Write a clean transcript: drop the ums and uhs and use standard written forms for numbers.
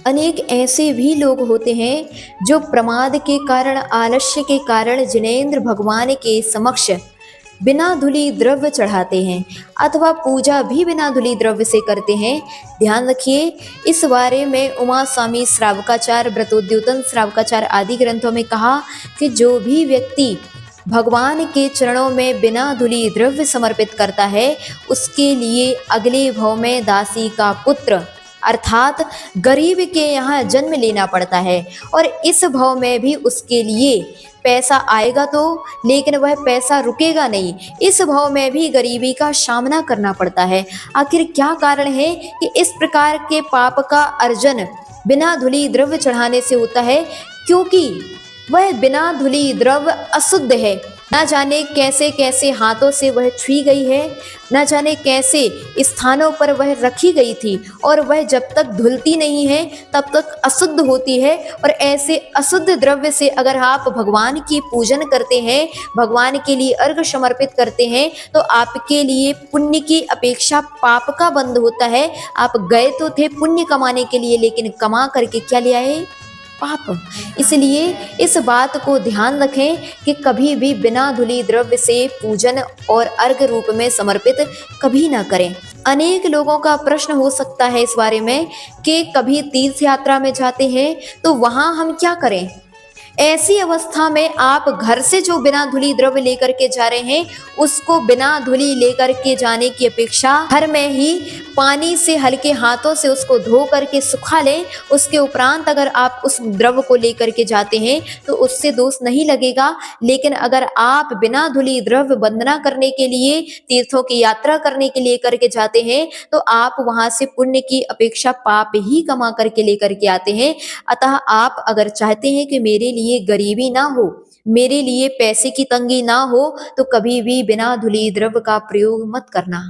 अनेक ऐसे भी लोग होते हैं जो प्रमाद के कारण, आलस्य के कारण जिनेंद्र भगवान के समक्ष बिना धुली द्रव्य चढ़ाते हैं अथवा पूजा भी बिना धुली द्रव्य से करते हैं। ध्यान रखिए, इस बारे में उमा स्वामी श्रावकाचार्य, व्रतोद्योतन श्रावकाचार्य आदि ग्रंथों में कहा कि जो भी व्यक्ति भगवान के चरणों में बिना धुली द्रव्य समर्पित करता है, उसके लिए अगले भव में दासी का पुत्र अर्थात गरीब के यहाँ जन्म लेना पड़ता है। और इस भव में भी उसके लिए पैसा आएगा तो, लेकिन वह पैसा रुकेगा नहीं, इस भव में भी गरीबी का सामना करना पड़ता है। आखिर क्या कारण है कि इस प्रकार के पाप का अर्जन बिना धुली द्रव्य चढ़ाने से होता है? क्योंकि वह बिना धुली द्रव्य अशुद्ध है। न जाने कैसे कैसे हाथों से वह छुई गई है, न जाने कैसे स्थानों पर वह रखी गई थी, और वह जब तक धुलती नहीं है तब तक अशुद्ध होती है। और ऐसे अशुद्ध द्रव्य से अगर आप भगवान की पूजन करते हैं, भगवान के लिए अर्घ समर्पित करते हैं, तो आपके लिए पुण्य की अपेक्षा पाप का बंध होता है। आप गए तो थे पुण्य कमाने के लिए, लेकिन कमा करके क्या ले आए? पाप। इसलिए इस बात को ध्यान रखें कि कभी भी बिना धुली द्रव्य से पूजन और अर्घ रूप में समर्पित कभी ना करें। अनेक लोगों का प्रश्न हो सकता है इस बारे में कि कभी तीर्थ यात्रा में जाते हैं तो वहां हम क्या करें? ऐसी अवस्था में आप घर से जो बिना धुली द्रव्य लेकर के जा रहे हैं, उसको बिना धुली लेकर के जाने की अपेक्षा घर में ही पानी से हल्के हाथों से उसको धो करके सुखा लें। उसके उपरांत अगर आप उस द्रव्य को लेकर के जाते हैं तो उससे दोष नहीं लगेगा। लेकिन अगर आप बिना धुली द्रव्य वंदना करने के लिए, तीर्थों की यात्रा करने के लिए करके जाते हैं, तो आप वहां से पुण्य की अपेक्षा पाप ही कमा करके लेकर के आते हैं। अतः आप अगर चाहते हैं कि मेरे लिए गरीबी ना हो, मेरे लिए पैसे की तंगी ना हो, तो कभी भी बिना धुली द्रव्य का प्रयोग मत करना।